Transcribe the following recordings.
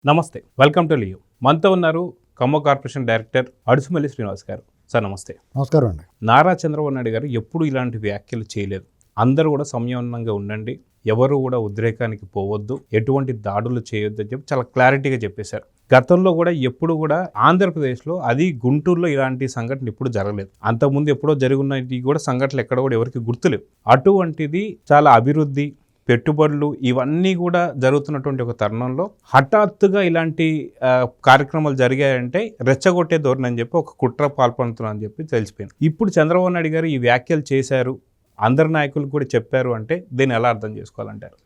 నమస్తే, welcome to Leo. మనతో ఉన్నారు ఖమ్మం కార్పొరేషన్ డైరెక్టర్ అడుసుమల్లి శ్రీనివాస్ గారు. సార్ నమస్తే. నమస్కారం అండి. నారా చంద్రబాబు నాయుడు గారు ఎప్పుడు ఇలాంటి వ్యాఖ్యలు చేయలేదు. అందరూ కూడా సంయమనంగా ఉండండి, ఎవరు కూడా ఉద్రేకానికి పోవద్దు, ఎటువంటి దాడులు చేయొద్దు అని చెప్పి చాలా క్లారిటీగా చెప్పేశారు. గతంలో కూడా ఎప్పుడు కూడా ఆంధ్రప్రదేశ్లో, అది గుంటూరులో ఇలాంటి సంఘటన ఎప్పుడు జరగలేదు. అంతకుముందు ఎప్పుడో జరిగినవి కూడా సంఘటనలు ఎక్కడ కూడా ఎవరికి గుర్తులేవు. అటువంటిది చాలా అభివృద్ధి, పెట్టుబడులు ఇవన్నీ కూడా జరుగుతున్నటువంటి ఒక తరుణంలో హఠాత్తుగా ఇలాంటి కార్యక్రమాలు జరిగాయంటే రెచ్చగొట్టే ధోరణి అని చెప్పి ఒక కుట్ర పాల్పడుతున్నా అని చెప్పి తెలిసిపోయింది. ఇప్పుడు చంద్రబాబు నాయుడు గారు ఈ వ్యాఖ్యలు చేశారు, అందరు నాయకులు కూడా చెప్పారు అంటే దీన్ని ఎలా అర్థం చేసుకోవాలంటారు?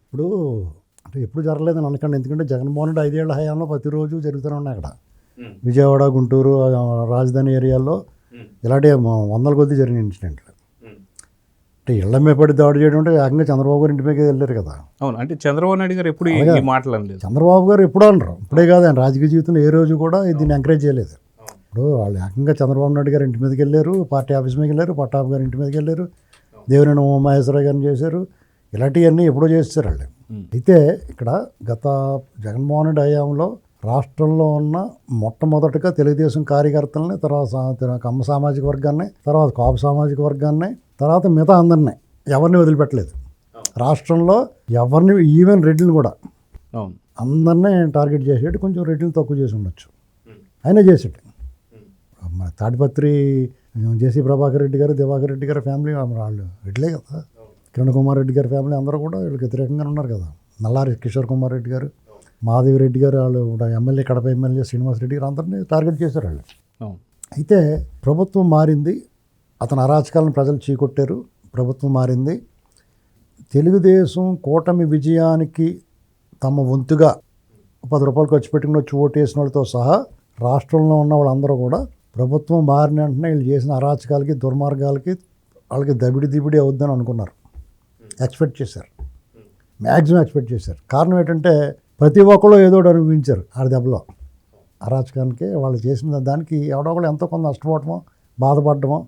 ఎప్పుడు జరగలేదని అనకండి, ఎందుకంటే జగన్మోహన్ రెడ్డి 5 ఏళ్ల హయాంలో ప్రతిరోజు జరుగుతూనే ఉన్నాయి. అక్కడ విజయవాడ, గుంటూరు, రాజధాని ఏరియాల్లో ఇలాంటి వందల కొద్దీ జరిగిన ఇన్సిడెంట్లు. అంటే ఇళ్ల మీద పడి దాడి చేయడం అంటే ఏకంగా చంద్రబాబు గారు ఇంటి మీద వెళ్ళారు కదా. అవును, అంటే చంద్రబాబు నాయుడు గారు ఎప్పుడు ఈ మాటలు అనలేదు. చంద్రబాబు గారు ఎప్పుడు అనరు, ఇప్పుడే కాదు, ఆయన రాజకీయ జీవితంలో ఏ రోజు కూడా దీన్ని ఎంకరేజ్ చేయలేదు. ఇప్పుడు వాళ్ళు ఏకంగా చంద్రబాబు నాయుడు గారు ఇంటి మీదకి వెళ్ళారు, పార్టీ ఆఫీస్ మీదకి వెళ్ళారు, పట్టాభి గారు ఇంటి మీదకి వెళ్ళారు, దేవినేని ఉమామహేశ్వరరావు గారిని చేశారు. ఇలాంటివన్నీ ఎప్పుడో చేస్తారు వాళ్ళు. అయితే ఇక్కడ గత జగన్మోహన్ రెడ్డి హయాంలో రాష్ట్రంలో ఉన్న మొట్టమొదటిగా తెలుగుదేశం కార్యకర్తలని, తర్వాత కమ్మ సామాజిక వర్గాన్ని, తర్వాత కాపు సామాజిక వర్గాన్ని, తర్వాత మిగతా అందరినీ ఎవరిని వదిలిపెట్టలేదు. రాష్ట్రంలో ఎవరిని, ఈవెన్ రెడ్డిని కూడా అందరినీ టార్గెట్ చేసేట్టు, కొంచెం రెడ్డిని తక్కువ చేసి ఉండొచ్చు, అయినా చేసేట్టు. మన తాడిపత్రి జేసీ ప్రభాకర్ రెడ్డి గారు, దివాకర్ రెడ్డి గారి ఫ్యామిలీ వాళ్ళు రెడ్లే కదా. కిరణ్ కుమార్ రెడ్డి గారి ఫ్యామిలీ అందరూ కూడా వీళ్ళకి వ్యతిరేకంగా ఉన్నారు కదా. నల్లారి కిషోర్ కుమార్ రెడ్డి గారు, మాధవి రెడ్డి గారు, వాళ్ళు ఎమ్మెల్యే, కడప ఎమ్మెల్యే శ్రీనివాస్ రెడ్డి గారు అందరినీ టార్గెట్ చేశారు వాళ్ళు. అయితే ప్రభుత్వం మారింది, అతని అరాచకాలను ప్రజలు చీకొట్టారు, ప్రభుత్వం మారింది. తెలుగుదేశం కూటమి విజయానికి తమ వంతుగా 10 రూపాయలు ఖర్చు పెట్టుకుని వచ్చి ఓటు వేసిన వాళ్ళతో సహా రాష్ట్రంలో ఉన్న వాళ్ళందరూ కూడా ప్రభుత్వం మారిన వెంటనే వీళ్ళు చేసిన అరాచకాలకి, దుర్మార్గాలకి వాళ్ళకి దిబిడి అవుద్దని అనుకున్నారు, ఎక్స్పెక్ట్ చేశారు, మ్యాక్సిమం ఎక్స్పెక్ట్ చేశారు. కారణం ఏంటంటే ప్రతి ఒక్కళ్ళు ఏదో అనుభవించారు ఆ దెబ్బలో. అరాచకానికి వాళ్ళు చేసిన దానికి ఎవడో ఒకళ్ళు ఎంతో కొంత నష్టపోవటమో, బాధపడటమో,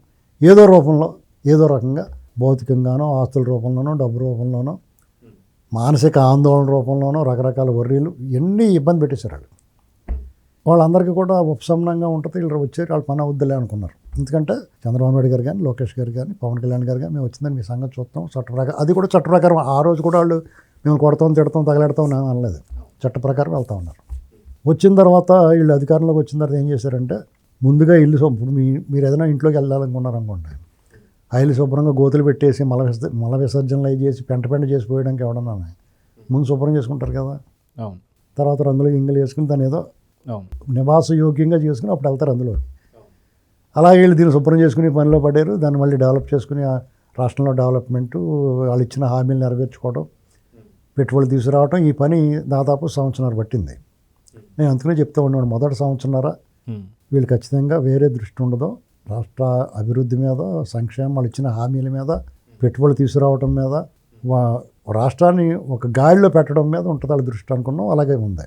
ఏదో రూపంలో, ఏదో రకంగా భౌతికంగానో, ఆస్తుల రూపంలోనో, డబ్బు రూపంలోనో, మానసిక ఆందోళన రూపంలోనో, రకరకాల వర్రీలు ఎన్ని ఇబ్బంది పెట్టేశారు వాళ్ళు. వాళ్ళందరికీ కూడా ఉపశమనంగా ఉంటుంది, వీళ్ళు వచ్చారు, వాళ్ళు పని అవుద్దులే అనుకున్నారు. ఎందుకంటే చంద్రబాబు నాయుడు గారు కానీ, లోకేష్ గారు కానీ, పవన్ కళ్యాణ్ గారు కానీ, మేము వచ్చిందని మీ సంగతి చూస్తాం, చట్ట ప్రకారం, అది కూడా చట్ట ప్రకారం. ఆ రోజు కూడా వాళ్ళు మేము కొడతాం, తిడతాం, తగలెడతాం అనలేదు, చట్ట ప్రకారం వెళ్తూ ఉన్నారు. వచ్చిన తర్వాత వీళ్ళు అధికారంలోకి వచ్చిన తర్వాత ఏం చేశారంటే, ముందుగా ఇల్లు ఇప్పుడు మీరు ఏదైనా ఇంట్లోకి వెళ్ళాలనుకున్నారనుకోండి, ఆ ఇల్లు శుభ్రంగా గోతులు పెట్టేసి మల విసర్జనలు అవి చేసి పెంట చేసి పోయడానికి ఎవడన్నా ముందు శుభ్రం చేసుకుంటారు కదా. తర్వాత రంగులు గింగులు వేసుకుని దాన్ని ఏదో నివాస యోగ్యంగా చేసుకుని అప్పుడు వెళ్తారు అందులో. అలాగే వీళ్ళు దీన్ని శుభ్రం చేసుకుని పనిలో పడారు, దాన్ని మళ్ళీ డెవలప్ చేసుకుని రాష్ట్రంలో డెవలప్మెంటు, వాళ్ళు ఇచ్చిన హామీలు నెరవేర్చుకోవడం, పెట్టుబడులు తీసుకురావడం, ఈ పని దాదాపు సంవత్సరం పట్టింది. నేను అందుకనే చెప్తూ ఉన్నాను, మొదటి సంవత్సరంన్నర వీళ్ళు ఖచ్చితంగా వేరే దృష్టి ఉండదు, రాష్ట్ర అభివృద్ధి మీద, సంక్షేమం, వాళ్ళు ఇచ్చిన హామీల మీద, పెట్టుబడులు తీసుకురావడం మీద, రాష్ట్రాన్ని ఒక గాడిలో పెట్టడం మీద ఉంటుంది వాళ్ళ దృష్టి అనుకున్నాం. అలాగే ఉంది.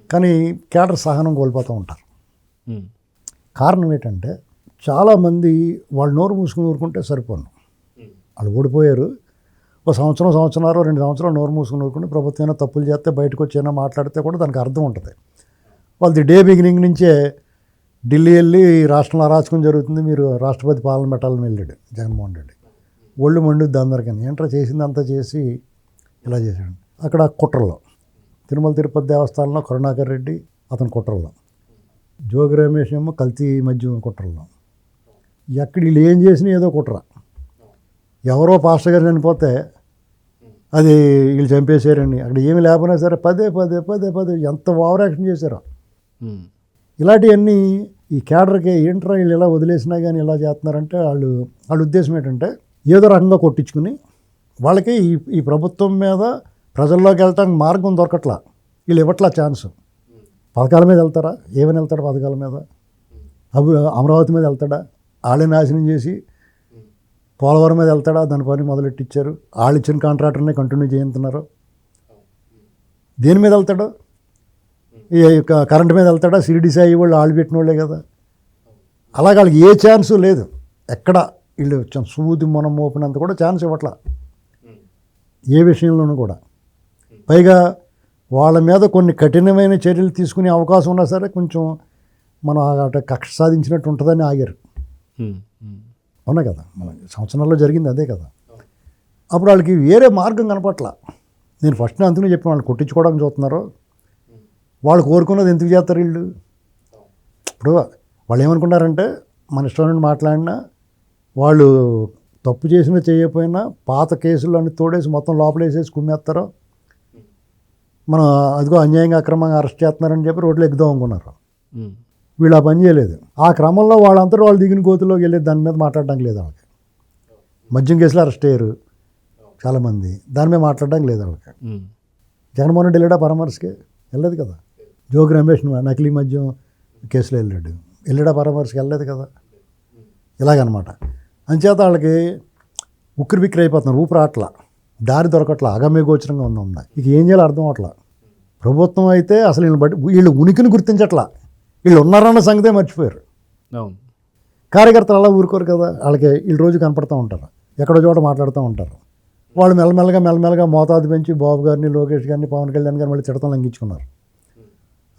కానీ కేడర్ సహనం కోల్పోతూ ఉంటారు. కారణం ఏంటంటే చాలామంది వాళ్ళు నోరు మూసుకుని ఊరుకుంటే సరిపోను, వాళ్ళు ఓడిపోయారు. ఒక సంవత్సరంన్నర 2 సంవత్సరాలు నోరు మూసుకుని ఊరుకుంటే ప్రభుత్వం అయినా తప్పులు చేస్తే బయటకు వచ్చి అయినా మాట్లాడితే కూడా దానికి అర్థం ఉంటుంది. వాళ్ళది డే బిగినింగ్ నుంచే ఢిల్లీ వెళ్ళి రాష్ట్రంలో అరాచకం జరుగుతుంది, మీరు రాష్ట్రపతి పాలన పెట్టాలని వెళ్ళాడు జగన్మోహన్ రెడ్డి. ఒళ్ళు మండుద్ది అందరికీ, ఏంట్రా చేసిందంతా చేసి ఇలా చేశాడు. అక్కడ కుట్రలో తిరుమల తిరుపతి దేవస్థానంలో కరుణాకర్ రెడ్డి అతని కుట్రలో, జోగి రమేష్ ఏమో కల్తీ మద్యం కుట్రలో, ఎక్కడ వీళ్ళు ఏం చేసినా ఏదో కుట్ర. ఎవరో పాస్టర్ గారు చనిపోతే అది వీళ్ళు చంపేశారని, అక్కడ ఏమి లేకపోయినా సరే పదే ఎంత ఓవర్ యాక్షన్ చేశారో. ఇలాంటివన్నీ ఈ కేడర్కి ఏంట్రా వీళ్ళు ఇలా వదిలేసినా కానీ ఇలా చేస్తున్నారంటే వాళ్ళ ఉద్దేశం ఏంటంటే ఏదో రకంగా కొట్టించుకుని వాళ్ళకి ఈ ప్రభుత్వం మీద ప్రజల్లోకి వెళ్ళటానికి మార్గం దొరకట్లా, వీళ్ళు ఇవ్వట్లా ఛాన్స్. పథకాల మీద వెళ్తారా, ఏమైనా వెళ్తాడా పథకాల మీద, అమరావతి మీద వెళ్తాడా, వాళ్ళే నాశనం చేసి పోలవరం మీద వెళ్తాడా, దాని పని మొదలెట్టించారు, వాళ్ళు ఇచ్చిన కాంట్రాక్టర్ని కంటిన్యూ చేయించున్నారు. దేని మీద వెళ్తాడు, ఈ కరెంటు మీద వెళ్తాడా, సిరిడి సాయి వాళ్ళు పెట్టిన వాళ్ళే కదా. అలాగే వాళ్ళకి ఏ ఛాన్సు లేదు, ఎక్కడ వీళ్ళు సూది మనం మోపినంత కూడా ఛాన్స్ ఇవ్వట్లా ఏ విషయంలోనూ కూడా. పైగా వాళ్ళ మీద కొన్ని కఠినమైన చర్యలు తీసుకునే అవకాశం ఉన్నా సరే కొంచెం మనం అట కక్ష సాధించినట్టు ఉంటుందని ఆగారు. అవునా కదా, మన సంవత్సరాల్లో జరిగింది అదే కదా. అప్పుడు వాళ్ళకి వేరే మార్గం కనపట్ల. నేను ఫస్ట్ అందుకనే చెప్పాను, వాళ్ళు కొట్టించుకోవడానికి చూస్తున్నారు, వాళ్ళు కోరుకున్నది ఎందుకు చేస్తారు వీళ్ళు. ఇప్పుడు వాళ్ళు ఏమనుకున్నారంటే మన ఇష్టం నుండి మాట్లాడినా వాళ్ళు తప్పు చేసినా చేయకపోయినా పాత కేసులు అన్ని తోడేసి మొత్తం లోపలేసేసి కుమ్మేస్తారు, మనం అదిగో అన్యాయంగా అక్రమంగా అరెస్ట్ చేస్తున్నారని చెప్పి రోడ్లు ఎక్కుదాం అనుకున్నారు. వీళ్ళు ఆ పని చేయలేదు. ఆ క్రమంలో వాళ్ళందరూ వాళ్ళు దిగిన గోతులోకి వెళ్ళి దాని మీద మాట్లాడడానికి లేదు వాళ్ళకి. మద్యం కేసులో అరెస్ట్ అయ్యారు చాలామంది, దాని మీద మాట్లాడడానికి లేదు వాళ్ళకి. జగన్మోహన్ రెడ్డి వెళ్ళాడా పరామర్శకి? వెళ్ళలేదు కదా. జోగి రమేష్ నకిలీ మద్యం కేసులో వెళ్ళాడా పరామర్శకి? వెళ్ళలేదు కదా. ఇలాగనమాట. అంచేత వాళ్ళకి ఉక్కిరి బిక్కిరి అయిపోతున్నారు, ఊపిరాట్ల, దారి దొరకట్ల, అగమ్య గోచరంగా ఉంది. ఇక ఏం చేయాలో అర్థం అవట్లా. ప్రభుత్వం అయితే అసలు వీళ్ళని బట్టి వీళ్ళు ఉనికిని గుర్తించట్లా, వీళ్ళు ఉన్నారన్న సంగతే మర్చిపోయారు. కార్యకర్తలు అలా ఊరుకోరు కదా, వాళ్ళకి వీళ్ళు రోజు కనపడుతూ ఉంటారు, ఎక్కడో చోట మాట్లాడుతూ ఉంటారు. వాళ్ళు మెల్లమెల్లగా మోతాదు పెంచి బాబు గారిని, లోకేష్ గారిని, పవన్ కళ్యాణ్ గారిని మళ్ళీ తిడతం లంఘించుకున్నారు.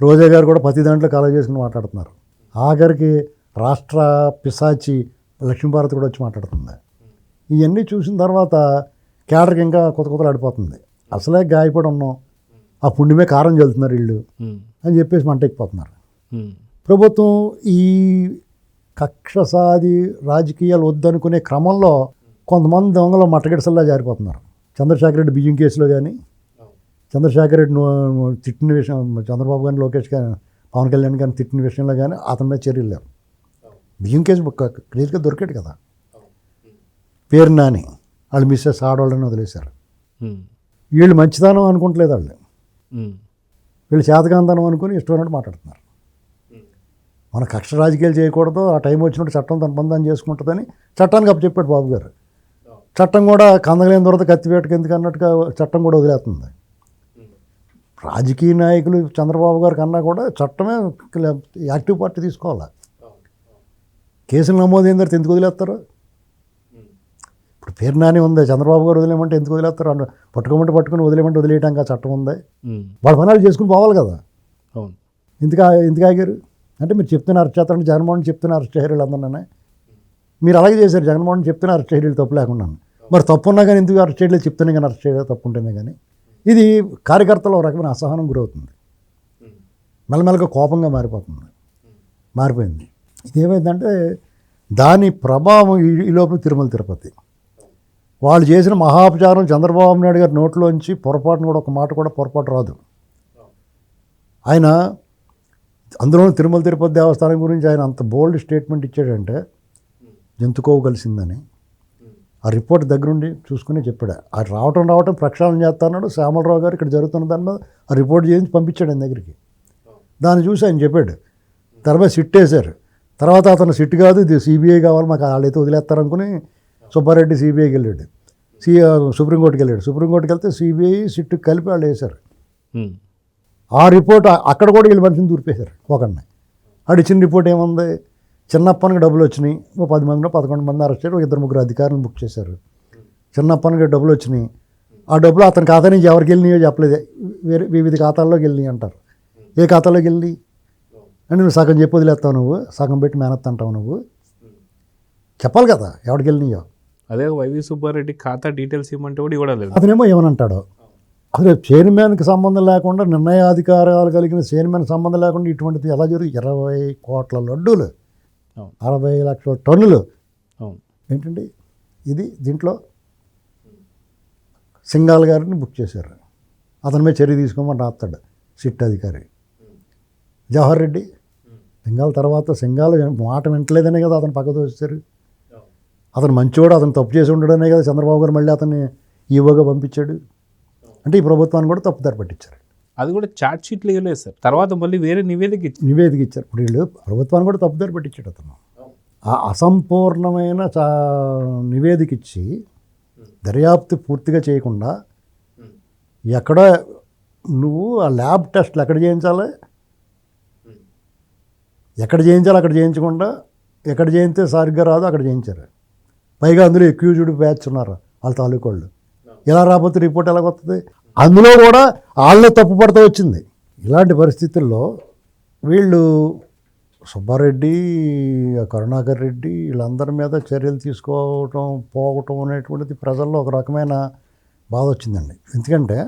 రోజా గారు కూడా ప్రతి దాంట్లో కలవ చేసుకుని మాట్లాడుతున్నారు. ఆఖరికి రాష్ట్ర పిశాచి లక్ష్మీభారతి కూడా వచ్చి మాట్లాడుతుంది. ఇవన్నీ చూసిన తర్వాత కేడర్కి ఇంకా కొత్త ఆడిపోతుంది. అసలే గాయపడి ఉన్నాం, ఆ పుండిమే కారం చల్లుతున్నారు వీళ్ళు అని చెప్పేసి మంట ఎక్కిపోతున్నారు. ప్రభుత్వం ఈ కక్ష సాది రాజకీయాలు వద్దనుకునే క్రమంలో కొంతమంది దొంగలు మట్టగిడసల్లా జారిపోతున్నారు. చంద్రశేఖర్ రెడ్డి బియ్యం కేసులో కానీ, చంద్రశేఖర్ రెడ్డి తిట్టిన విషయం, చంద్రబాబు గారిని, లోకేష్ గారి, పవన్ కళ్యాణ్ గారిని తిట్టిన విషయంలో కానీ అతని మీద చర్యలు లేవు. బియ్యం కేసు క్లియర్గా దొరికాడు కదా. పేరు నాని వాళ్ళు మిస్సెస్ ఆడవాళ్ళని వదిలేశారు. వీళ్ళు మంచితనం అనుకుంటలేదు, వీళ్ళు చేతకాంతనం అనుకుని ఇష్టమైనట్టు మాట్లాడుతున్నారు. మన కక్ష రాజకీయాలు చేయకూడదు, ఆ టైం వచ్చినట్టు చట్టం తన బంధాన్ని చేసుకుంటుందని చట్టానికి అప్పచెప్పాడు బాబు గారు. చట్టం కూడా కందగలేని తర్వాత కత్తివేటకి ఎందుకు అన్నట్టుగా చట్టం కూడా వదిలేస్తుంది. రాజకీయ నాయకులు చంద్రబాబు గారి కన్నా కూడా చట్టమే యాక్టివ్ పార్టీ తీసుకోవాలి. కేసులు నమోదైన తర్వాత ఎందుకు వదిలేస్తారు? ఇప్పుడు పేరు నాని ఉంది, చంద్రబాబు గారు వదిలేమంటే ఎందుకు వదిలేస్తారు? పట్టుకుని వదిలేమంటే వదిలేయడానికి ఆ చట్టం ఉంది. వాళ్ళ పనులు చేసుకుని పోవాలి కదా. ఎందుకు ఆగారు అంటే మీరు చెప్తున్న అరెస్ట్ చేస్తారంటే జగన్మోహన్ చెప్తున్న అరెస్ట్ చేయరు వీళ్ళందరినీ. మీరు అలాగే చేశారు, జగన్మోహన్ చెప్తున్న అరెస్ట్ చేయలేదు తప్పు లేకుండా. మరి తప్పు ఉన్నా కానీ ఎందుకు అరెస్ట్ చేయలేదు? చెప్తూనే కానీ అరెస్ట్ చేయలేదు, తప్పు ఉంటేనే కానీ. ఇది కార్యకర్తలో ఒక రకమైన అసహనం గురవుతుంది, మెల్లమెల్లగా కోపంగా మారిపోయింది. ఇదేమైందంటే దాని ప్రభావం ఈ లోపల తిరుమల తిరుపతి వాళ్ళు చేసిన మహాపచారం చంద్రబాబు నాయుడు గారి నోట్లోంచి పొరపాటును కూడా ఒక మాట కూడా పొరపాటు రాదు. ఆయన అందులో తిరుమల తిరుపతి దేవస్థానం గురించి ఆయన అంత బోల్డ్ స్టేట్మెంట్ ఇచ్చాడంటే జంతుకోవు కలిసిందని. ఆ రిపోర్ట్ దగ్గరుండి చూసుకుని చెప్పాడు. ఆ రావటం ప్రక్షాళన చేస్తున్నాడు శ్యామలరావు గారు, ఇక్కడ జరుగుతున్న దాని మీద ఆ రిపోర్ట్ చేయించి పంపించాడు ఆయన దగ్గరికి. దాన్ని చూసి ఆయన చెప్పాడు. తర్వాత సిట్ వేశారు. తర్వాత అతను సిట్ కాదు, ఇది సిబిఐ కావాలి, మాకు వాళ్ళైతే వదిలేస్తారనుకుని సుబ్బారెడ్డి సిబిఐకి వెళ్ళాడు, సుప్రీంకోర్టుకి వెళ్ళాడు. సుప్రీంకోర్టుకి వెళ్తే సిబిఐ సిట్ కలిపి వాళ్ళు వేశారు. ఆ రిపోర్ట్ అక్కడ కూడా వీళ్ళు మనిషిని దూరిపేశారు ఒకడిని. ఆడు ఇచ్చిన రిపోర్ట్ ఏముంది? చిన్నప్పనికి డబ్బులు వచ్చినాయి, 10 మంది 11 మంది అరెస్ట్ అయ్యారు, 2-3 అధికారులను బుక్ చేశారు. చిన్నప్పనికి డబ్బులు వచ్చినాయి, ఆ డబ్బులు అతని ఖాతా నుంచి ఎవరికి వెళ్ళినాయో చెప్పలేదు, వేరే వివిధ ఖాతాల్లోకి వెళ్ళినాయి అంటారు. ఏ ఖాతాలోకి వెళ్ళి అంటే నువ్వు సగం చెప్పి వదిలేస్తావు, నువ్వు సగం పెట్టి మేనత్ అంటావు, నువ్వు చెప్పాలి కదా ఎవరికి వెళ్ళినాయో. అదే వైవి సుబ్బారెడ్డి ఖాతా డీటెయిల్స్ ఇవ్వమంటే కూడా ఇవ్వలేదు. అతనేమో ఏమనంటాడు, అసలు చైర్మన్కి సంబంధం లేకుండా, నిర్ణయాధికారాలు కలిగిన చైర్మన్ సంబంధం లేకుండా ఇటువంటిది ఎలా జరుగుతుంది? 20 కోట్ల లడ్డూలు, 60 లక్షల టన్నులు ఏంటండి ఇది? దీంట్లో సింగాల్ గారిని బుక్ చేశారు, అతని మీద చర్య తీసుకోమని రాస్తాడు సిట్ అధికారి. జవహర్ రెడ్డి సింగాల్ తర్వాత సింగాల్ మాట వింటలేదనే కదా అతను పక్కకు వచ్చారు. అతను మంచివాడు, అతను తప్పు చేసి ఉండడనే కదా చంద్రబాబు గారు మళ్ళీ అతన్ని ఈవోగా పంపించాడు. అంటే ఈ ప్రభుత్వాన్ని కూడా తప్పుదారి పట్టించారు. అది కూడా ఛార్జ్ షీట్లు ఇవ్వలేదు సార్, తర్వాత మళ్ళీ వేరే నివేదిక ఇచ్చారు. ఇప్పుడు వీళ్ళు ప్రభుత్వాన్ని కూడా తప్పుదారి పట్టించాడు అతను. ఆ అసంపూర్ణమైన నివేదిక ఇచ్చి దర్యాప్తు పూర్తిగా చేయకుండా ఎక్కడ నువ్వు ఆ ల్యాబ్ టెస్ట్లు ఎక్కడ చేయించాలి, అక్కడ చేయించకుండా ఎక్కడ చేయితే సరిగ్గా రాదు అక్కడ చేయించారు. పైగా అందులో ఎక్యూజ్డ్ బ్యాచ్ ఉన్నారు వాళ్ళ తాలూకు వాళ్ళు. ఎలా రాకపోతే రిపోర్ట్ ఎలాగొస్తుంది? అందులో కూడా వాళ్ళే తప్పు పడుతూ వచ్చింది. ఇలాంటి పరిస్థితుల్లో వీళ్ళు సుబ్బారెడ్డి, కరుణాకర్ రెడ్డి వీళ్ళందరి మీద చర్యలు తీసుకోవటం పోవటం అనేటువంటిది ప్రజల్లో ఒక రకమైన బాధ వచ్చిందండి. ఎందుకంటే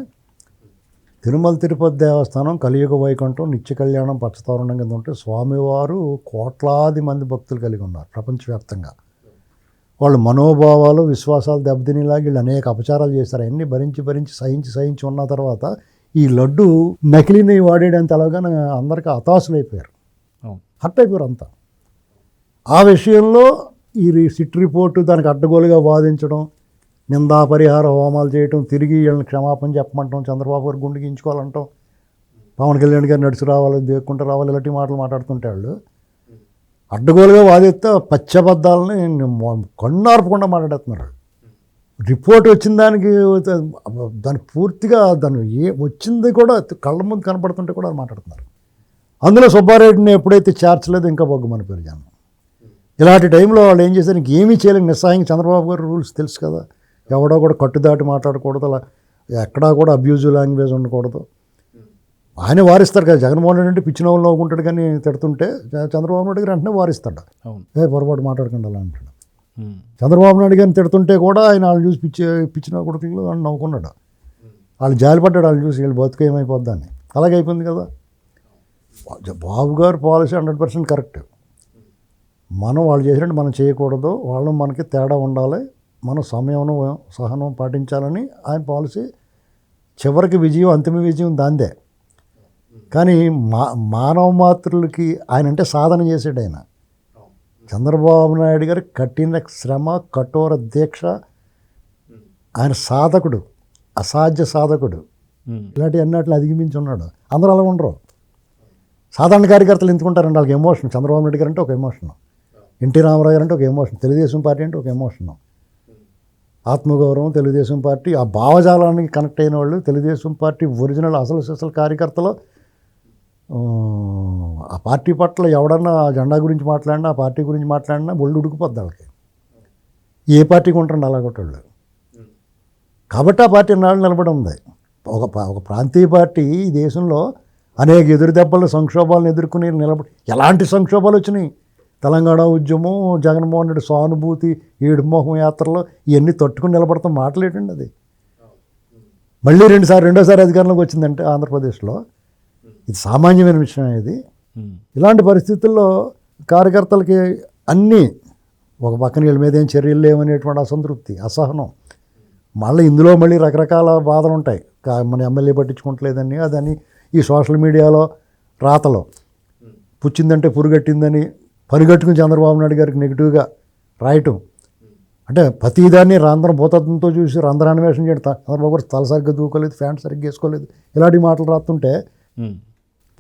తిరుమల తిరుపతి దేవస్థానం కలియుగ వైకుంఠం నిత్య కళ్యాణం పచ్చతోరణం కింద ఉంటే స్వామివారు కోట్లాది మంది భక్తులు కలిగి ఉన్నారు ప్రపంచవ్యాప్తంగా. వాళ్ళు మనోభావాలు విశ్వాసాలు దెబ్బతినేలాగా వీళ్ళు అనేక అపచారాలు చేస్తారు. అవన్నీ భరించి సహించి ఉన్న తర్వాత ఈ లడ్డు నకిలీని వాడేయడానికి తెలవగానే అందరికీ హతాశులు అయిపోయారు, హర్ట్ అయిపోయారు అంతా. ఆ విషయంలో ఈ సిట్ రిపోర్టు దానికి అడ్డగోలుగా వాదించడం, నిందా పరిహార హోమాలు చేయటం, తిరిగి వీళ్ళని క్షమాపణ చెప్పమంటాం, చంద్రబాబు గారు గుండె గీయించుకోవాలంటాం, పవన్ కళ్యాణ్ గారు నడిచి రావాలి, దేక్కుంటూ రావాలి, ఇలాంటి మాటలు మాట్లాడుతుంటే వాళ్ళు అడ్డగోలుగా వాదిస్తే పచ్చబద్దాలని కన్నార్పకుండా మాట్లాడుతున్నారు. రిపోర్ట్ వచ్చిన దాని పూర్తిగా వచ్చింది కూడా కళ్ళ ముందు కనపడుతుంటే కూడా మాట్లాడుతున్నారు. అందులో సుబ్బారెడ్డిని ఎప్పుడైతే చేర్చలేదో ఇంకా బొగ్గమని పేరు జనం. ఇలాంటి టైంలో వాళ్ళు ఏం చేశారు, ఇంకేమీ చేయలేక నిస్సహాయంగా చంద్రబాబు గారు రూల్స్ తెలుసు కదా, ఎవడో కూడా కట్టుదాటి మాట్లాడకూడదు, అలా ఎక్కడా కూడా అబ్యూజివ్ లాంగ్వేజ్ ఉండకూడదు. ఆయన వారిస్తారు కదా, జగన్మోహన్ రెడ్డి అంటే పిచ్చిన వాళ్ళు నవ్వుకుంటాడు కానీ తిడుతుంటే చంద్రబాబు నాయుడు గారు వెంటనే వారిస్తాడు, పొరపాటు మాట్లాడకుండా అలా అంటాడు. చంద్రబాబు నాయుడు గారిని తిడుతుంటే కూడా ఆయన వాళ్ళని చూసి పిచ్చిన కొడుకులు అని నవ్వుకున్నాడు. వాళ్ళు జాలిపడ్డాడు, వాళ్ళు చూసి వీళ్ళు బతుకు ఏమైపోద్దని. అలాగే అయిపోయింది కదా. బాబు గారు పాలసీ 100% కరెక్ట్. మనం వాళ్ళు చేసినట్టు మనం చేయకూడదు, వాళ్ళు మనకి తేడా ఉండాలి, మన సమయం సహనం పాటించాలని ఆయన పాలసీ. చివరికి విజయం, అంతిమ విజయం దాందే. కానీ మానవ మాతృలకి ఆయన అంటే సాధన చేసాడు ఆయన. చంద్రబాబు నాయుడు గారు కఠిన శ్రమ, కఠోర దీక్ష, ఆయన సాధకుడు, అసాధ్య సాధకుడు. ఇలాంటి అన్నట్లు అధిగమించి ఉన్నాడు. అందరూ అలా ఉండరు. సాధారణ కార్యకర్తలు ఎందుకుంటారండి, వాళ్ళకి ఎమోషన్. చంద్రబాబు నాయుడు గారు అంటే ఒక ఎమోషన్, ఎన్టీ రామారావు గారు అంటే ఒక ఎమోషన్, తెలుగుదేశం పార్టీ అంటే ఒక ఎమోషన్, ఆత్మగౌరవం, తెలుగుదేశం పార్టీ, ఆ భావజాలానికి కనెక్ట్ అయిన వాళ్ళు తెలుగుదేశం పార్టీ ఒరిజినల్ అసలు కార్యకర్తలు. ఆ పార్టీ పట్ల ఎవడన్నా ఆ జెండా గురించి మాట్లాడినా, ఆ పార్టీ గురించి మాట్లాడినా ఒళ్ళు ఉడికిపోద్ది వాళ్ళకి. ఏ పార్టీకి ఉంటారండి అలాగొట్టళ్ళు. కాబట్టి ఆ పార్టీ నాడు నిలబడి ఉంది. ఒక ప్రాంతీయ పార్టీ ఈ దేశంలో అనేక ఎదురు దెబ్బలు, సంక్షోభాలను ఎదుర్కొని నిలబడి, ఎలాంటి సంక్షోభాలు వచ్చినాయి, తెలంగాణ ఉద్యమం, జగన్మోహన్ రెడ్డి సానుభూతి, ఏడుమోహం యాత్రలో ఇవన్నీ తట్టుకుని నిలబడతాం మాటలేటండి అది. మళ్ళీ రెండోసారి అధికారంలోకి వచ్చిందంటే ఆంధ్రప్రదేశ్లో, ఇది సామాన్యమైన విషయం. ఇది ఇలాంటి పరిస్థితుల్లో కార్యకర్తలకి అన్నీ ఒక పక్కన వీళ్ళ మీద ఏం చర్యలు లేవనేటువంటి అసంతృప్తి, అసహనం. ఇందులో మళ్ళీ రకరకాల బాధలు ఉంటాయి. మన ఎమ్మెల్యే పట్టించుకోవట్లేదని, అదని ఈ సోషల్ మీడియాలో రాతలో పుచ్చిందంటే పురుగట్టిందని పనిగట్టుకుని చంద్రబాబు నాయుడు గారికి నెగిటివ్గా రాయటం. అంటే ప్రతిదాన్ని రంధ్రం భూతత్వంతో చూసి రంధ్రాన్వేషణ చేయడం. చంద్రబాబు గారు తల సరిగ్గా దూకోలేదు, ప్యాంట్ సరిగ్గా వేసుకోలేదు, ఇలాంటి మాటలు రాస్తుంటే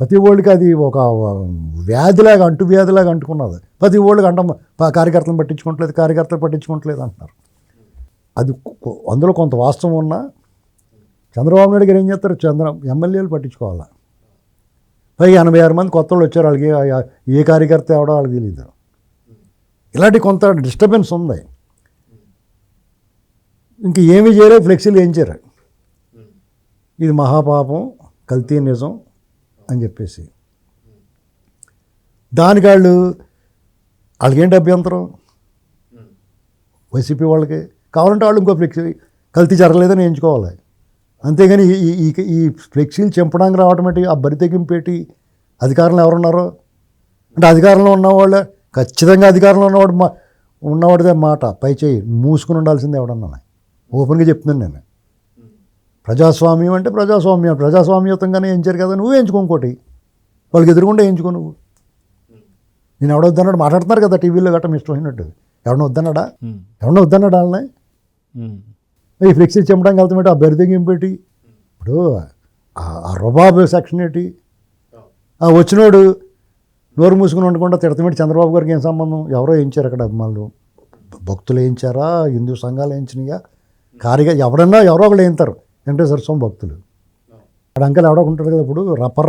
ప్రతి ఓళ్ళకి అది ఒక వ్యాధిలాగా, అంటువ్యాధిలాగా అంటుకున్నది. ప్రతి ఓళ్ళకి కార్యకర్తలు పట్టించుకోవట్లేదు అంటున్నారు. అది అందులో కొంత వాస్తవం ఉన్నా చంద్రబాబు నాయుడు గారు ఏం చేస్తారు, ఎమ్మెల్యేలు పట్టించుకోవాలా. పైగా 86 మంది కొత్త వాళ్ళు వచ్చారు, వాళ్ళకి ఏ కార్యకర్త ఎవడో వాళ్ళకి తెలియదు. ఇలాంటి కొంత డిస్టర్బెన్స్ ఉంది. ఇంక ఏమీ చేయలేదు, ఫ్లెక్సీలు ఏం చేయరు. ఇది మహాపాపం, కల్తీ నిజం అని చెప్పేసి దానికి వాళ్ళకి ఏంటి అభ్యంతరం, వైసీపీ వాళ్ళకి కావాలంటే వాళ్ళు ఇంకో ఫ్లెక్సీ కల్తీ జరగలేదని ఎంచుకోవాలి. అంతేగాని ఈ ఫ్లెక్సీలు చంపడానికి ఆటోమేటిక్గా ఆ బరి తెగింపేటి అధికారంలో ఎవరున్నారో అంటే అధికారంలో ఉన్నవాళ్ళే. ఖచ్చితంగా అధికారంలో ఉన్నవాడిదే మాట పై చేయి మూసుకుని ఉండాల్సిందే ఎవడన్నా. ఓపెన్గా చెప్తున్నాను నేను. ప్రజాస్వామ్యం అంటే ప్రజాస్వామ్యతంగానే ఎంచారు కదా, నువ్వు ఎంచుకో, ఇంకోటి వాళ్ళకి ఎదురుకుండా ఎంచుకో. నువ్వు నేను ఎవడొద్దన్నాడు మాట్లాడుతున్నారు కదా టీవీలో గట్ట ఇష్టం అయినట్టు. ఎవడన్నా వద్దన్నాడా వాళ్ళని ఈ ఫ్లెక్సీలు చంపడానికి వెళ్తామేటి, ఆ బెరిదెంగింపేటి. ఇప్పుడు ఆ రుబాబు సెక్షన్ ఏంటి, వచ్చినోడు నోరు మూసుకుని ఉండకుండా తిడతమేటి. చంద్రబాబు గారికి ఏం సంబంధం, ఎవరో వేయించారు అక్కడ, అభిమానులు భక్తులు వేయించారా, హిందూ సంఘాలు వేయించినాయా, ఎవరన్నా ఎవరో ఒకళ్ళు వేయింతారు. వెంకటేశ్వర స్వామి భక్తులు అక్కడ అంకల్ ఎవడో ఉంటారు కదా. ఇప్పుడు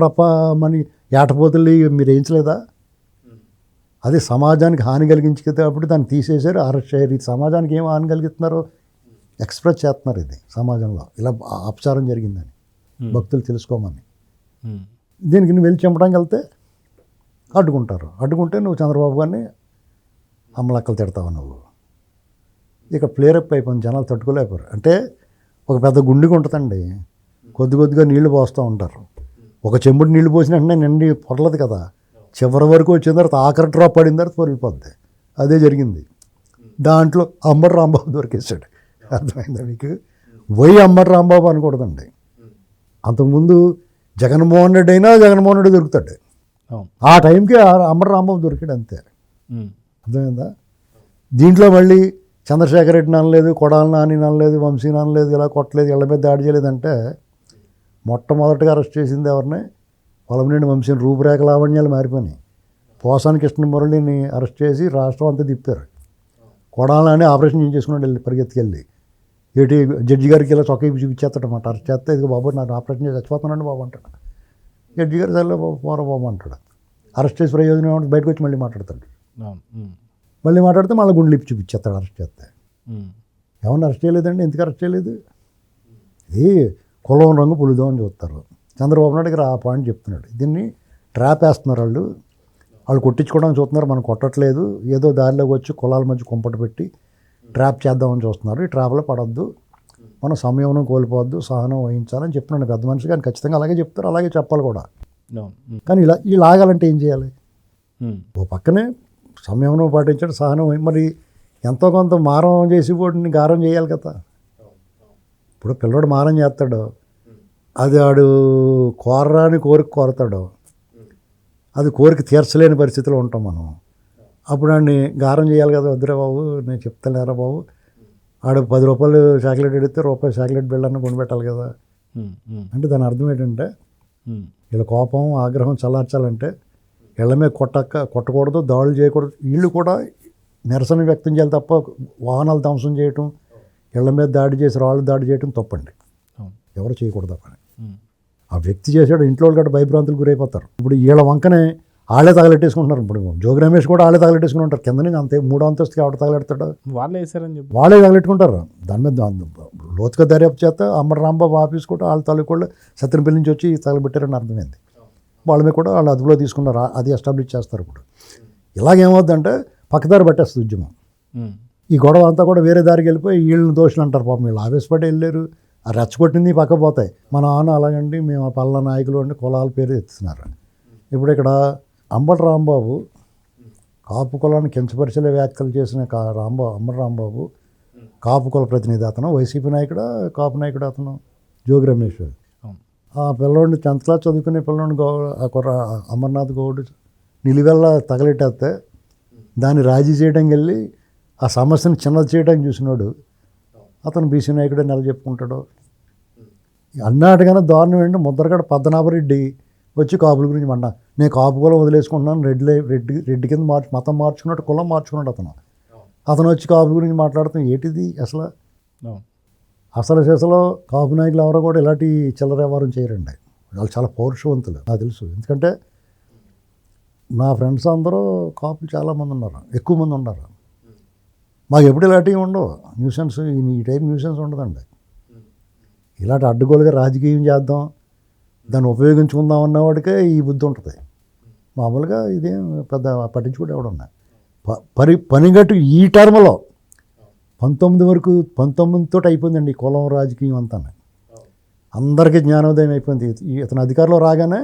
రప్పమని ఏటపోతుల్ని మీరు వేయించలేదా, అది సమాజానికి హాని కలిగించితే అప్పుడు దాన్ని తీసేశారు, అరెస్ట్ చేయరు. ఇది సమాజానికి ఏం హాని కలిగిస్తున్నారు, ఎక్స్ప్రెస్ చేస్తున్నారు ఇది సమాజంలో ఇలా అపచారం జరిగిందని భక్తులు తెలుసుకోమని. దీనికి నువ్వు వెళ్ళి చంపడానికి వెళ్తే అడ్డుకుంటారు. అడ్డుకుంటే నువ్వు చంద్రబాబు గారిని అమ్మలక్కలు తిడతావు నువ్వు. ఇక ప్లేరప్ అయిపోయింది, జనాలు తట్టుకోలేకపోయారు. అంటే ఒక పెద్ద గుండెగా ఉంటుందండి, కొద్ది కొద్దిగా నీళ్లు పోస్తూ ఉంటారు. ఒక చెంబుడు నీళ్లు పోసిన వెంటనే నిండి పొరలదు కదా, చివరి వరకు వచ్చిన తర్వాత ఆఖరి డ్రాప్ పడిన తర్వాత పొరిగిపోద్ది. అదే జరిగింది. దాంట్లో అంబటి రాంబాబు దొరికేశాడు. అర్థమైందా మీకు? అంబటి రాంబాబు అనకూడదండి. అంతకుముందు జగన్మోహన్ రెడ్డి అయినా జగన్మోహన్ రెడ్డి దొరుకుతాడు. ఆ టైంకి అంబటి రాంబాబు దొరికాడు అంతే. అర్థమైందా? దీంట్లో మళ్ళీ చంద్రశేఖర రెడ్డిని అనలేదు, కొడాలి నాని అనలేదు, వంశీని అనలేదు, ఇలా కొట్టలేదు, ఇళ్ళ మీద దాడి చేయలేదంటే మొట్టమొదటిగా అరెస్ట్ చేసింది ఎవరిని? వలమనేని వంశీని. రూపురేఖ లావణ్యాలు మారిపోయినాయి. పోసాని కృష్ణమురళిని అరెస్ట్ చేసి రాష్ట్రం అంతా తిప్పారు. కొడాలి నాని ఆపరేషన్ చేసుకున్నాడు వెళ్ళి పరిగెత్తుకెళ్ళి. ఏటి జడ్జి గారికి ఇలా చొక్క చూపించేస్తాడన్నమాట. అరెస్ట్ చేస్తే ఇదిగో బాబు నాకు ఆపరేషన్ చేసి చచ్చిపోతున్నాడు బాబు అంటాడు. జడ్జి గారు సరే బాబు పోరా బాబు అంటాడు. అరెస్ట్ చేసి ప్రయోజనం ఏమంటే బయటకు వచ్చి మళ్ళీ మాట్లాడతాడు. మళ్ళీ మాట్లాడితే మళ్ళీ గుండెలు ఇప్పి చూపించేస్తాడు అరెస్ట్ చేస్తే. ఏమన్నా అరెస్ట్ చేయలేదండి, ఎందుకు అరెస్ట్ చేయలేదు? ఇది కులం రంగు పులిదో అని చూస్తారు. చంద్రబాబు నాయుడు గారు ఆ పాయింట్ చెప్తున్నాడు. దీన్ని ట్రాప్ వేస్తున్నారు వాళ్ళు కొట్టించుకోవడానికి చూస్తున్నారు, మనం కొట్టట్లేదు, ఏదో దారిలోకి వచ్చి కులాల మధ్య కుంపట పెట్టి ట్రాప్ చేద్దామని చూస్తున్నారు. ఈ ట్రాప్లో పడద్దు, మనం సమయం కోల్పోవద్దు, సహనం వహించాలని చెప్తున్నాను పెద్ద మనిషి. కానీ ఖచ్చితంగా అలాగే చెప్తారు, అలాగే చెప్పాలి కూడా. కానీ ఈ లాగాలంటే ఏం చేయాలి? ఓ పక్కనే సంయమనం పాటించడం, సహనం, మరి ఎంతో కొంత మారం చేసి వాడిని గారం చేయాలి కదా. ఇప్పుడు పిల్లవాడు మారం చేస్తాడు, అది ఆడు కోరరాని కోరిక కోరతాడు, అది కోరిక తీర్చలేని పరిస్థితిలో ఉంటాం మనం. అప్పుడు వాడిని గారం చేయాలి కదా. వద్దురా బాబు, నేను చెప్తానేరా బాబు, ఆడు 10 రూపాయలు చాక్లెట్ అడిగితే రూపాయి చాక్లెట్ బిళ్ళని కొనిపెట్టాలి కదా. అంటే దాని అర్థం ఏంటంటే వీళ్ళ కోపం ఆగ్రహం చల్లార్చాలంటే ఇళ్ళ మీద కొట్టకూడదు, దాడులు చేయకూడదు. వీళ్ళు కూడా నిరసన వ్యక్తం చేయాలి తప్ప వాహనాలు ధ్వంసం చేయటం, ఇళ్ళ మీద దాడి చేసి రాళ్ళు దాడి చేయటం తప్పండి. ఎవరు చేయకూడదు పని. ఆ వ్యక్తి చేసాడు, ఇంట్లో వాళ్ళు కూడా భయభ్రాంతులు గురైపోతారు. ఇప్పుడు వీళ్ళ వంకనే వాళ్ళే తగలెట్టేసుకుంటున్నారు. ఇప్పుడు జోగి రమేష్ కూడా వాళ్ళే తగలెట్టేసుకుని ఉంటారు. కింద నుంచి అంతే 3వ అంతస్తుకి ఎవరు తగలెడతాడు? వాళ్ళే వేసారని చెప్పి వాళ్ళే తగలెట్టుకుంటారు. దాని మీద లోతుగా దర్యాప్తు చేస్తే అంబటి రాంబాబు ఆఫీస్ కూడా వాళ్ళ తాలూకు సత్యనపల్లి నుంచి వచ్చి తగలబెట్టారని అర్థమైంది. వాళ్ళ మీద కూడా వాళ్ళు అదుపులో తీసుకున్నారు. అది ఎస్టాబ్లిష్ చేస్తారు. ఇప్పుడు ఇలాగేమవుద్దంటే పక్కదారి పట్టేస్తుంది ఉద్యమం. ఈ గొడవ అంతా కూడా వేరే దారికి వెళ్ళిపోయి వీళ్ళని దోషులు అంటారు. పాపం వీళ్ళు ఆవేశపడి వెళ్ళారు, ఆ రెచ్చగొట్టింది పక్క పోతాయి. మన ఆన అలాగండి, మేము ఆ పల్ల నాయకులు అండి కులాల పేరు ఎత్తుతున్నారు. ఇప్పుడు ఇక్కడ అంబటి రాంబాబు కాపు కులాన్ని కించపరిచే వ్యాఖ్యలు చేసిన అంబటి రాంబాబు కాపు కుల ప్రతినిధి. అతను వైసీపీ నాయకుడు, కాపు నాయకుడు అతను జోగి రమేష్. ఆ పిల్లోడిని 10th క్లాస్ చదువుకునే పిల్లోడిని అమర్నాథ్ గౌడ్ నిలువెల్లా తగలెట్టేస్తే దాన్ని రాజీ చేయడానికి వెళ్ళి ఆ సమస్యను చిన్నది చేయడానికి చూసినాడు. అతను బీసీ నాయకుడే నెల చెప్పుకుంటాడు. అన్నాటికన్నా దారుణం ఏంటి, ముద్రగడ పద్మనాభరెడ్డి వచ్చి కాపుల గురించి మండ, నేను కాపు కులం వదిలేసుకుంటున్నాను, రెడ్డి కింద మతం మార్చుకున్నాడు, కులం మార్చుకున్నాడు అతను వచ్చి కాపుల గురించి మాట్లాడుతాం. ఏంటిది అసలు కాపు నాయకులు ఎవరో కూడా ఇలాంటి చిల్లర వ్యవహారం చేయరండి. వాళ్ళు చాలా పౌరుషవంతులు నాకు తెలుసు. ఎందుకంటే నా ఫ్రెండ్స్ అందరూ కాపులు చాలామంది ఉన్నారు, ఎక్కువ మంది ఉన్నారు. మాకు ఎప్పుడు ఇలాంటివి ఉండవు, న్యూసెన్స్, ఈ టైప్ న్యూసెన్స్ ఉండదండి. ఇలాంటి అడ్డుగోలుగా రాజకీయం చేద్దాం, దాన్ని ఉపయోగించుకుందాం అన్నవాడికే ఈ బుద్ధి ఉంటుంది. మామూలుగా ఇదేం పెద్ద పట్టించుకుంటే ఎవడున్నా పనిగట్టు ఈ టర్మ్లో 19 అయిపోయిందండి ఈ కులం రాజకీయం అంతా. అందరికీ జ్ఞానోదయం అయిపోయింది. ఇతను అధికారంలో రాగానే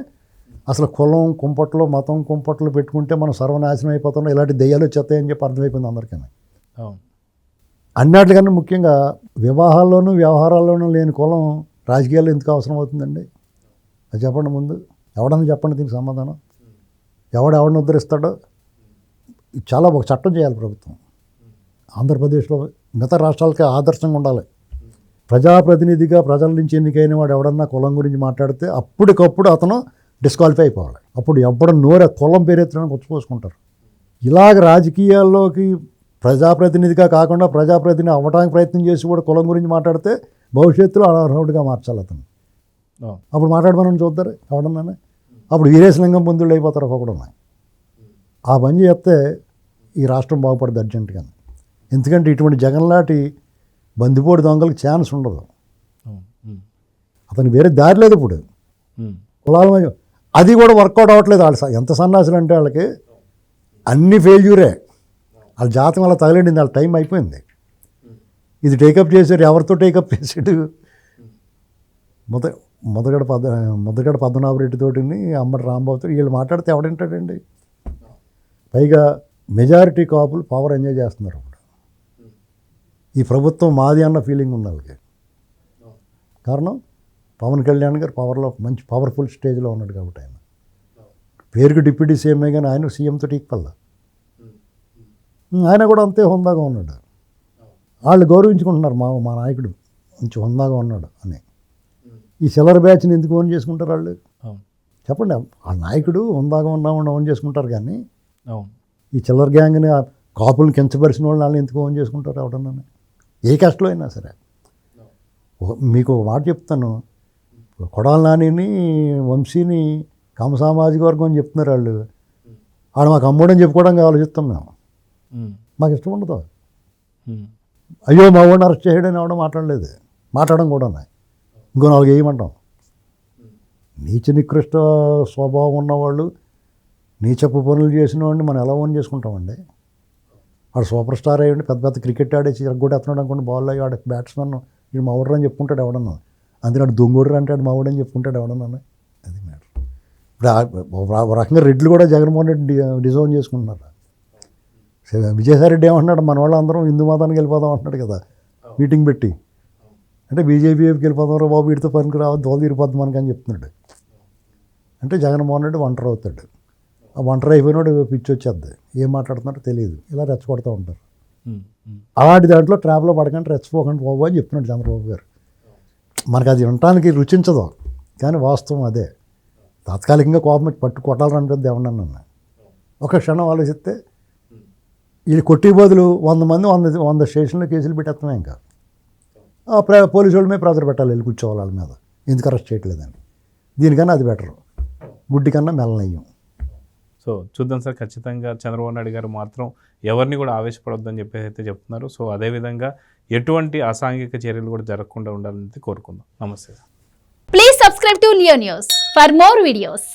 అసలు కులం కుంపట్లో, మతం కుంపట్లో పెట్టుకుంటే మనం సర్వనాశనం అయిపోతున్నాం, ఇలాంటి దెయ్యాలు వచ్చేస్తాయని చెప్పి అర్థమైపోయింది అందరికీ. అన్నిటికన్నా ముఖ్యంగా వివాహాల్లోనూ వ్యవహారాల్లోనూ లేని కులం రాజకీయాల్లో ఎందుకు అవసరం అవుతుందండి? అది చెప్పండి ముందు. ఎవడన్నా చెప్పండి దీనికి సమాధానం. ఎవడిని ఉద్ధరిస్తాడో చాలా ఒక చట్టం చేయాలి ప్రభుత్వం. ఆంధ్రప్రదేశ్లో మిగతా రాష్ట్రాలకి ఆదర్శంగా ఉండాలి. ప్రజాప్రతినిధిగా ప్రజల నుంచి ఎన్నికైన వాడు ఎవడన్నా కులం గురించి మాట్లాడితే అప్పటికప్పుడు అతను డిస్క్వాలిఫై అయిపోవాలి. అప్పుడు ఎవడ నోరు కులం పేరెత్తడానికి వచ్చిపోసుకుంటారు. ఇలాగ రాజకీయాల్లోకి ప్రజాప్రతినిధిగా కాకుండా ప్రజాప్రతినిధి అవ్వడానికి ప్రయత్నం చేసి కూడా కులం గురించి మాట్లాడితే భవిష్యత్తులో అనర్హుడిగా మార్చాలి అతను. అప్పుడు మాట్లాడమని చూద్దారు ఎవడన్నా. అప్పుడు వీరేశలింగం పొందుళ్ళు అయిపోతారు ఒక్కొక్కడు. ఆ పని చేస్తే ఈ రాష్ట్రం బాగుపడుతుంది అర్జెంటుగా. ఎందుకంటే ఇటువంటి జగన్ లాంటి బందిపోటు దొంగలకు ఛాన్స్ ఉండదు. అవును. అతనికి వేరే దారి లేదు ఇప్పుడు. కులాల మధ్య అది కూడా వర్కౌట్ అవ్వట్లేదు. వాళ్ళు ఎంత సన్నాసులు అంటే వాళ్ళకి అన్ని ఫెయిల్యూరే. వాళ్ళ జాతకం అలా తగలేండింది, వాళ్ళ టైం అయిపోయింది. ఇది టేకప్ చేశారు. ఎవరితో టేకప్ చేసాడు? ముద్దగడ పద్మనాభరెడ్డితోటి, అమ్మటి రాంబాబుతో. వీళ్ళు మాట్లాడితే ఎవడంటాడండి? పైగా మెజారిటీ కాపులు పవర్ ఎంజాయ్ చేస్తున్నారు ఇప్పుడు. ఈ ప్రభుత్వం మాది అన్న ఫీలింగ్ ఉంది వాళ్ళకి. కారణం పవన్ కళ్యాణ్ గారు పవర్లో మంచి పవర్ఫుల్ స్టేజ్లో ఉన్నాడు కాబట్టి. ఆయన పేరుకి డిప్యూటీ సీఎంఏ కానీ ఆయన సీఎంతో ఈక్వల్. ఆయన కూడా అంతే హుందాగా ఉన్నాడు. వాళ్ళు గౌరవించుకుంటున్నారు, మా నాయకుడు మంచి హుందాగా ఉన్నాడు అని. ఈ చిల్లర బ్యాచ్ని ఎందుకు ఓన్ చేసుకుంటారు వాళ్ళు? చెప్పండి. ఆ నాయకుడు హుందాగా ఓన్ చేసుకుంటారు, కానీ ఈ చిల్లర గ్యాంగ్ని కాపులను కించపరిచిన వాళ్ళని ఎందుకు ఓన్ చేసుకుంటారు ఎవడన్నా? ఏ కష్టంలో అయినా సరే. మీకు ఒక మాట చెప్తాను. కొడాలి నానిని, వంశీని కమ సామాజిక వర్గం అని చెప్తున్నారు వాళ్ళు. ఆడ మాకు అమ్మోడని చెప్పుకోవడానికి ఆలోచిస్తాం మేము. మాకు ఇష్టం ఉండదు. అయ్యో మా వాడిని అరెస్ట్ చేయడని ఎవడో మాట్లాడలేదు. మాట్లాడడం కూడా ఇంకో 4 వేయమంటాం. నీచ నికృష్ట స్వభావం ఉన్నవాళ్ళు, నీచపు పనులు చేసిన వాడిని మనం ఎలా ఓన్ చేసుకుంటామండి? వాడు సూపర్ స్టార్ అయ్యండి, పెద్ద పెద్ద క్రికెట్ ఆడేసి ఎరగొట్టేస్తున్నాడు అనుకోండి, బాల్ అయ్యి ఆడ బ్యాట్స్మెన్ వీడు మా ఊరు అని చెప్పుకుంటాడు ఎవడన్నా. అందుకని దొంగోడు అంటాడు మా ఊడని చెప్పుకుంటాడు ఎవడన్నా. అది మ్యాటర్. ఇప్పుడు ఒక రకంగా రెడ్లు కూడా జగన్మోహన్ రెడ్డి డిజోన్ చేసుకుంటున్నారు. విజయసాయి రెడ్డి ఏమంటున్నాడు? మన వాళ్ళు అందరం హిందూ మతానికి వెళ్ళిపోదాం అంటున్నాడు కదా మీటింగ్ పెట్టి. అంటే బీజేపీకి వెళ్ళిపోతాం బాబు, వీటితో పనికి రావద్దు, దోలు తీరిపోద్ది మనకి అని చెప్తున్నాడు. అంటే జగన్మోహన్ రెడ్డి ఒంటరి అవుతాడు. ఆ ఒంటరి అయిపోయినాడు పిచ్చి వచ్చేద్ది, ఏం మాట్లాడుతున్నారో తెలియదు, ఇలా రెచ్చగొడుతూ ఉంటారు. అలాంటి దాంట్లో ట్రాప్లో పడకండి, రెచ్చిపోకండి బాబు అని చెప్తున్నాడు చంద్రబాబు గారు. మనకు అది వినటానికి రుచించదు, కానీ వాస్తవం అదే. తాత్కాలికంగా కోపం కొట్టాలనిపిద్ది ఏమన్నా. ఒక క్షణం ఆలోచిస్తే వీళ్ళు కొట్టి బదులు 100 మంది 100 స్టేషన్లో కేసులు పెట్టేస్తున్నాయి. ఇంకా పోలీసు వాళ్ళ మీద ప్రెజర్ పెట్టాలి, వెళ్ళి కూర్చోవాలి వాళ్ళ మీద, ఎందుకు అరెస్ట్ చేయట్లేదని. దీనికన్నా అది బెటరు, గుడ్డి కన్నా మెల్లనయ్యం. సో చూద్దాం సార్. ఖచ్చితంగా చంద్రబాబు నాయుడు గారు మాత్రం ఎవరిని కూడా ఆవేశపడొద్దని చెప్పేసి అయితే చెప్తున్నారు. సో అదేవిధంగా ఎటువంటి అసాంఘిక చర్యలు కూడా జరగకుండా ఉండాలని కోరుకుందాం. నమస్తే sir. Please subscribe to Leo news for more videos.